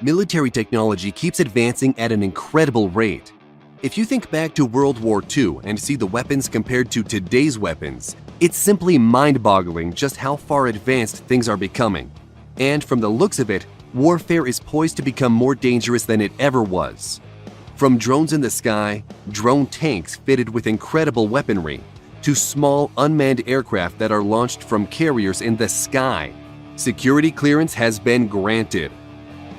Military technology keeps advancing at an incredible rate. If you think back to World War II and see the weapons compared to today's weapons, it's simply mind-boggling just how far advanced things are becoming. And from the looks of it, warfare is poised to become more dangerous than it ever was. From drones in the sky, drone tanks fitted with incredible weaponry, to small unmanned aircraft that are launched from carriers in the sky, security clearance has been granted.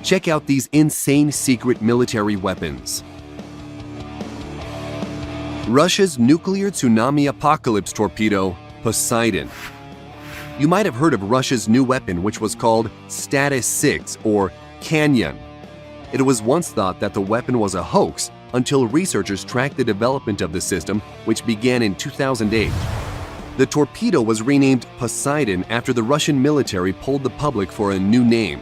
Check out these insane secret military weapons. Russia's nuclear tsunami apocalypse torpedo, Poseidon. You might have heard of Russia's new weapon, which was called Status 6 or Canyon. It was once thought that the weapon was a hoax until researchers tracked the development of the system, which began in 2008. The torpedo was renamed Poseidon after the Russian military polled the public for a new name,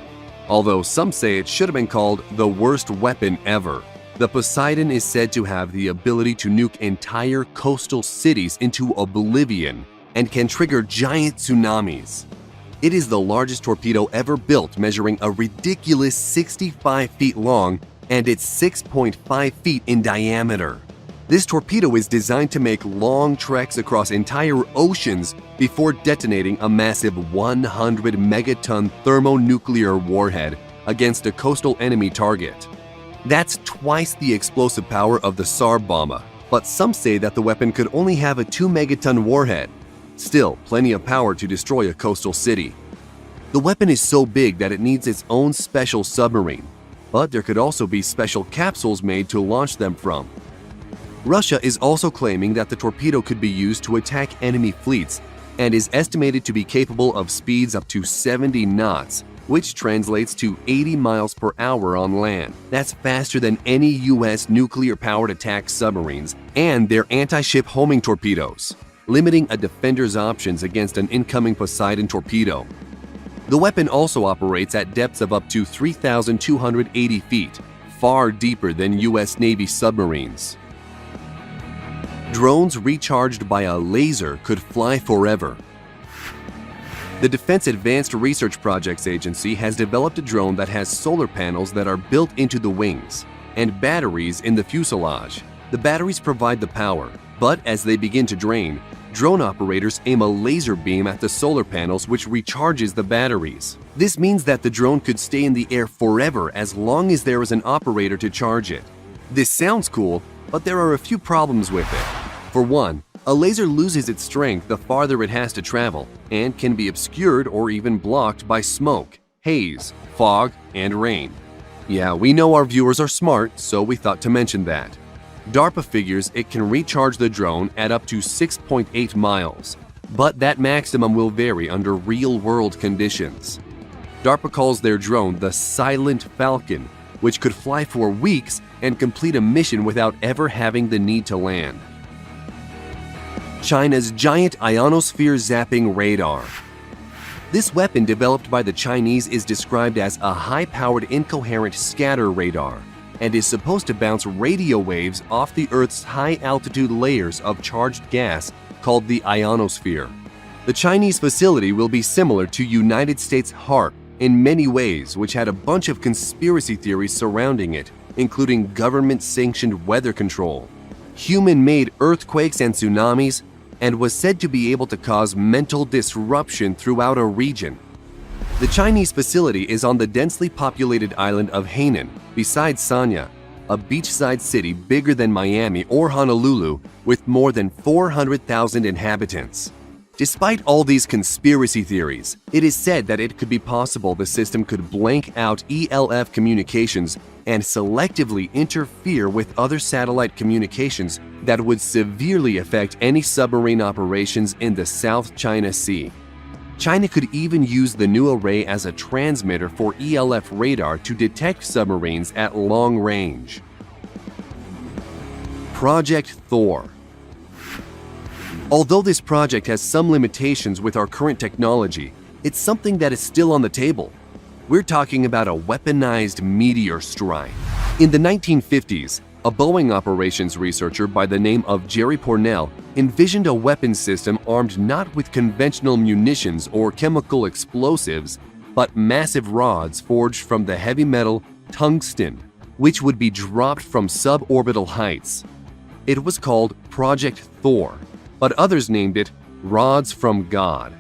although some say it should have been called the worst weapon ever. The Poseidon is said to have the ability to nuke entire coastal cities into oblivion and can trigger giant tsunamis. It is the largest torpedo ever built, measuring a ridiculous 65 feet long and it's 6.5 feet in diameter. This torpedo is designed to make long treks across entire oceans before detonating a massive 100 megaton thermonuclear warhead against a coastal enemy target. That's twice the explosive power of the Tsar Bomba, but some say that the weapon could only have a 2 megaton warhead. Still, plenty of power to destroy a coastal city. The weapon is so big that it needs its own special submarine, but there could also be special capsules made to launch them from. Russia is also claiming that the torpedo could be used to attack enemy fleets and is estimated to be capable of speeds up to 70 knots, which translates to 80 miles per hour on land. That's faster than any U.S. nuclear-powered attack submarines and their anti-ship homing torpedoes, limiting a defender's options against an incoming Poseidon torpedo. The weapon also operates at depths of up to 3,280 feet, far deeper than U.S. Navy submarines. Drones recharged by a laser could fly forever. The Defense Advanced Research Projects Agency has developed a drone that has solar panels that are built into the wings and batteries in the fuselage. The batteries provide the power, but as they begin to drain, drone operators aim a laser beam at the solar panels, which recharges the batteries. This means that the drone could stay in the air forever as long as there is an operator to charge it. This sounds cool, but there are a few problems with it. For one, a laser loses its strength the farther it has to travel and can be obscured or even blocked by smoke, haze, fog, and rain. Yeah, we know our viewers are smart, so we thought to mention that. DARPA figures it can recharge the drone at up to 6.8 miles, but that maximum will vary under real-world conditions. DARPA calls their drone the Silent Falcon, which could fly for weeks and complete a mission without ever having the need to land. China's giant ionosphere zapping radar. This weapon developed by the Chinese is described as a high-powered incoherent scatter radar and is supposed to bounce radio waves off the Earth's high-altitude layers of charged gas called the ionosphere. The Chinese facility will be similar to United States HAARP in many ways, which had a bunch of conspiracy theories surrounding it, including government-sanctioned weather control, human-made earthquakes and tsunamis, and was said to be able to cause mental disruption throughout a region. The Chinese facility is on the densely populated island of Hainan, beside Sanya, a beachside city bigger than Miami or Honolulu with more than 400,000 inhabitants. Despite all these conspiracy theories, it is said that it could be possible the system could blank out ELF communications and selectively interfere with other satellite communications that would severely affect any submarine operations in the South China Sea. China could even use the new array as a transmitter for ELF radar to detect submarines at long range. Project Thor. Although this project has some limitations with our current technology, it's something that is still on the table. We're talking about a weaponized meteor strike. In the 1950s, a Boeing operations researcher by the name of Jerry Pournelle envisioned a weapons system armed not with conventional munitions or chemical explosives, but massive rods forged from the heavy metal tungsten, which would be dropped from suborbital heights. It was called Project Thor, but others named it rods from God.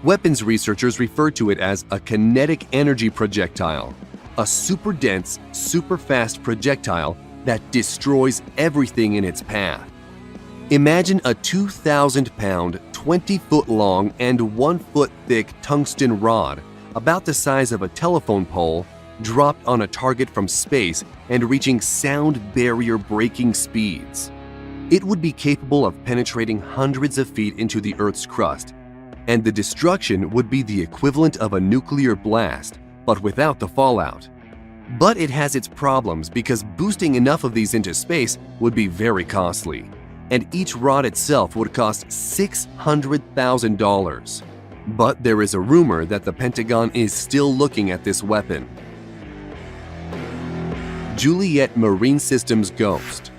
Weapons researchers refer to it as a kinetic energy projectile, a super dense, super fast projectile that destroys everything in its path. Imagine a 2,000-pound, 20-foot long and 1-foot thick tungsten rod about the size of a telephone pole dropped on a target from space and reaching sound barrier breaking speeds. It would be capable of penetrating hundreds of feet into the Earth's crust, and the destruction would be the equivalent of a nuclear blast, but without the fallout. But it has its problems because boosting enough of these into space would be very costly, and each rod itself would cost $600,000. But there is a rumor that the Pentagon is still looking at this weapon. Juliet Marine Systems Ghost.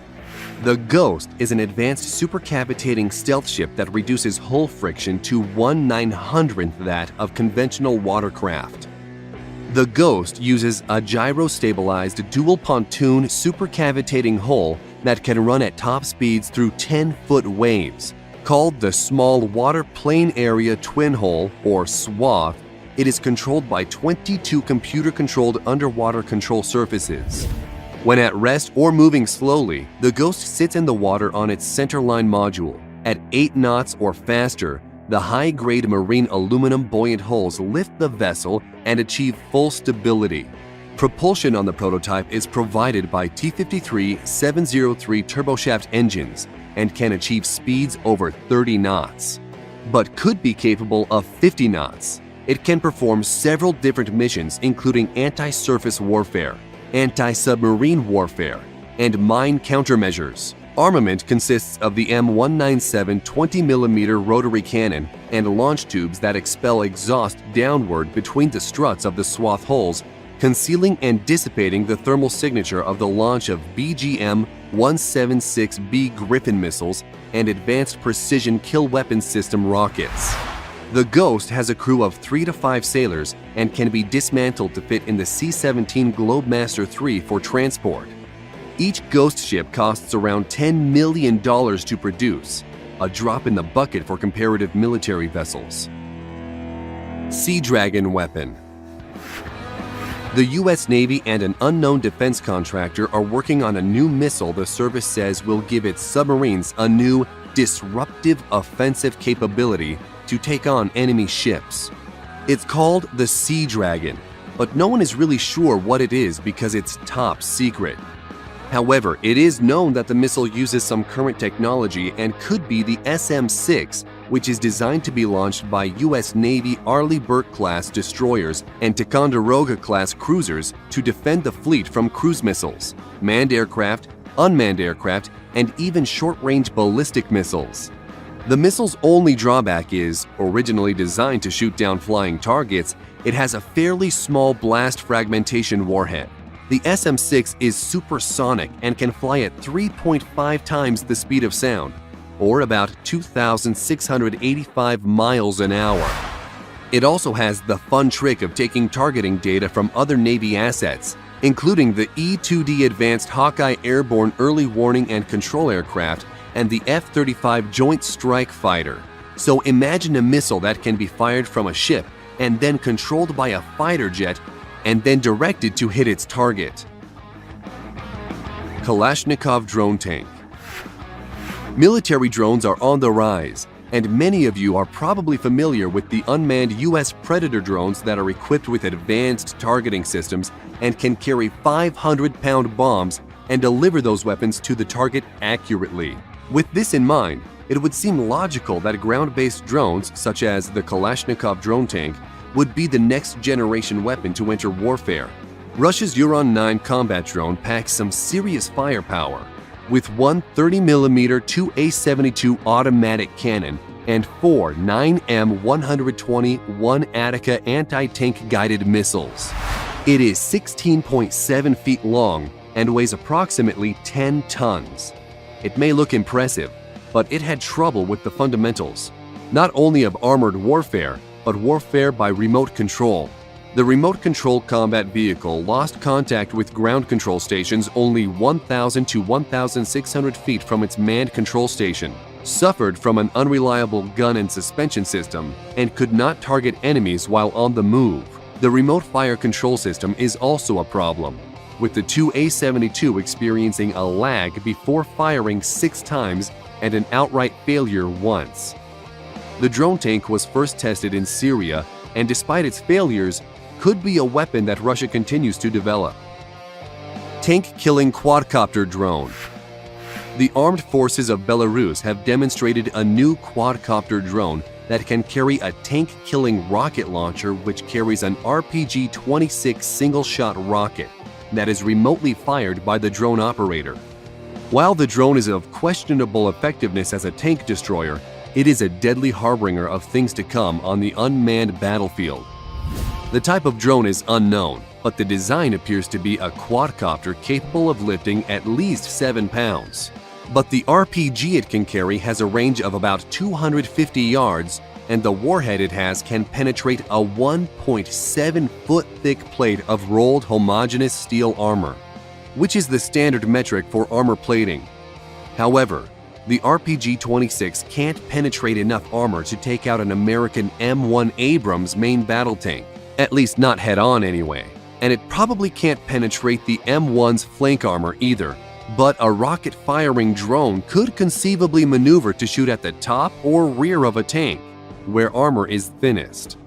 The Ghost is an advanced supercavitating stealth ship that reduces hull friction to 1/900th that of conventional watercraft. The Ghost uses a gyro-stabilized dual pontoon supercavitating hull that can run at top speeds through 10-foot waves. Called the Small Water Plane Area Twin Hull, or SWAT, it is controlled by 22 computer-controlled underwater control surfaces. When at rest or moving slowly, the Ghost sits in the water on its centerline module. At 8 knots or faster, the high-grade marine aluminum buoyant hulls lift the vessel and achieve full stability. Propulsion on the prototype is provided by T-53-703 turboshaft engines and can achieve speeds over 30 knots, but could be capable of 50 knots. It can perform several different missions including anti-surface warfare, anti-submarine warfare, and mine countermeasures. Armament consists of the M197 20mm rotary cannon and launch tubes that expel exhaust downward between the struts of the SWAT hulls, concealing and dissipating the thermal signature of the launch of BGM-176B Griffin missiles and Advanced Precision Kill Weapon System rockets. The Ghost has a crew of 3 to 5 sailors and can be dismantled to fit in the C-17 Globemaster III for transport. Each Ghost ship costs around $10 million to produce, a drop in the bucket for comparative military vessels. Sea Dragon weapon. The U.S. Navy and an unknown defense contractor are working on a new missile the service says will give its submarines a new, disruptive offensive capability to take on enemy ships. It's called the Sea Dragon, but no one is really sure what it is because it's top secret. However, it is known that the missile uses some current technology and could be the SM-6, which is designed to be launched by U.S. Navy Arleigh Burke-class destroyers and Ticonderoga-class cruisers to defend the fleet from cruise missiles, manned aircraft, unmanned aircraft, and even short-range ballistic missiles. The missile's only drawback is, originally designed to shoot down flying targets, it has a fairly small blast fragmentation warhead. The SM-6 is supersonic and can fly at 3.5 times the speed of sound, or about 2,685 miles an hour. It also has the fun trick of taking targeting data from other Navy assets, including the E-2D Advanced Hawkeye Airborne Early Warning and Control Aircraft and the F-35 Joint Strike Fighter. So imagine a missile that can be fired from a ship and then controlled by a fighter jet and then directed to hit its target. Kalashnikov drone tank. Military drones are on the rise, and many of you are probably familiar with the unmanned U.S. Predator drones that are equipped with advanced targeting systems and can carry 500-pound bombs and deliver those weapons to the target accurately. With this in mind, it would seem logical that ground-based drones, such as the Kalashnikov drone tank, would be the next generation weapon to enter warfare. Russia's Uran-9 combat drone packs some serious firepower, with one 30mm 2A72 automatic cannon and 4 9M120 1-Attica anti-tank guided missiles. It is 16.7 feet long and weighs approximately 10 tons. It may look impressive, but it had trouble with the fundamentals, not only of armored warfare, but warfare by remote control. The remote control combat vehicle lost contact with ground control stations only 1,000 to 1,600 feet from its manned control station, suffered from an unreliable gun and suspension system, and could not target enemies while on the move. The remote fire control system is also a problem, with the two A-72 experiencing a lag before firing 6 times and an outright failure once. The drone tank was first tested in Syria, and despite its failures, could be a weapon that Russia continues to develop. Tank-killing quadcopter drone. The armed forces of Belarus have demonstrated a new quadcopter drone that can carry a tank-killing rocket launcher which carries an RPG-26 single-shot rocket that is remotely fired by the drone operator. While the drone is of questionable effectiveness as a tank destroyer, it is a deadly harbinger of things to come on the unmanned battlefield. The type of drone is unknown, but the design appears to be a quadcopter capable of lifting at least 7 pounds. But the RPG it can carry has a range of about 250 yards, and the warhead it has can penetrate a 1.7-foot thick plate of rolled homogeneous steel armor, which is the standard metric for armor plating. However, the RPG-26 can't penetrate enough armor to take out an American M1 Abrams main battle tank, at least not head-on anyway, and it probably can't penetrate the M1's flank armor either, but a rocket-firing drone could conceivably maneuver to shoot at the top or rear of a tank, where armor is thinnest.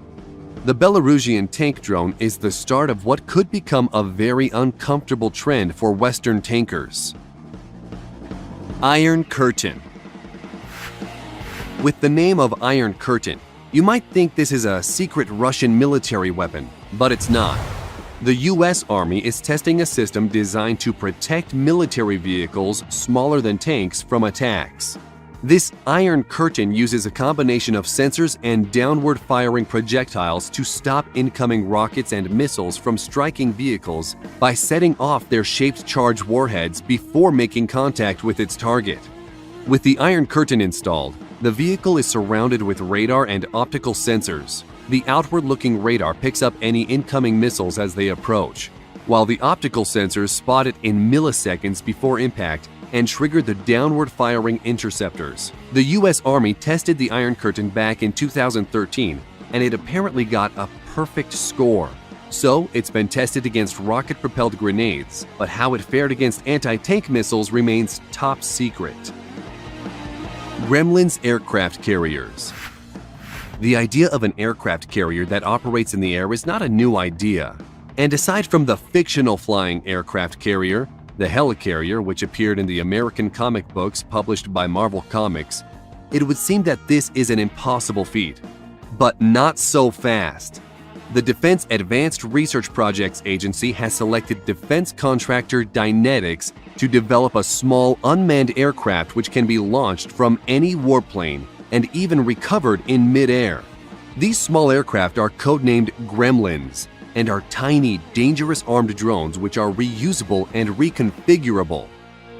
The Belarusian tank drone is the start of what could become a very uncomfortable trend for Western tankers. Iron Curtain. With the name of Iron Curtain, you might think this is a secret Russian military weapon, but it's not. The US Army is testing a system designed to protect military vehicles smaller than tanks from attacks. This Iron Curtain uses a combination of sensors and downward-firing projectiles to stop incoming rockets and missiles from striking vehicles by setting off their shaped charge warheads before making contact with its target. With the Iron Curtain installed, the vehicle is surrounded with radar and optical sensors. The outward-looking radar picks up any incoming missiles as they approach, while the optical sensors spot it in milliseconds before impact and trigger the downward-firing interceptors. The US Army tested the Iron Curtain back in 2013, and it apparently got a perfect score. So, it's been tested against rocket-propelled grenades, but how it fared against anti-tank missiles remains top secret. Gremlins aircraft carriers. The idea of an aircraft carrier that operates in the air is not a new idea. And aside from the fictional flying aircraft carrier, the helicarrier, which appeared in the American comic books published by Marvel Comics, it would seem that this is an impossible feat. But not so fast. The Defense Advanced Research Projects Agency has selected defense contractor Dynetics to develop a small unmanned aircraft which can be launched from any warplane and even recovered in mid-air. These small aircraft are codenamed Gremlins and are tiny, dangerous armed drones which are reusable and reconfigurable.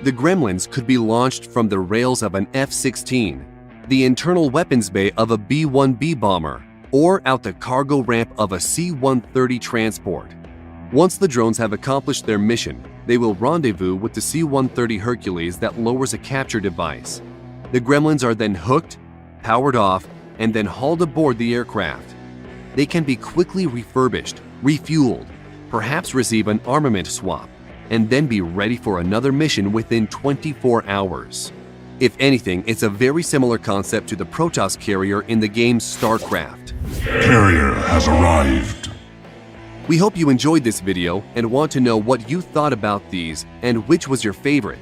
The Gremlins could be launched from the rails of an F-16, the internal weapons bay of a B-1B bomber, or out the cargo ramp of a C-130 transport. Once the drones have accomplished their mission, they will rendezvous with the C-130 Hercules that lowers a capture device. The Gremlins are then hooked, powered off, and then hauled aboard the aircraft. They can be quickly refurbished, refueled, perhaps receive an armament swap, and then be ready for another mission within 24 hours. If anything, it's a very similar concept to the Protoss carrier in the game StarCraft. Carrier has arrived. We hope you enjoyed this video and want to know what you thought about these and which was your favorite.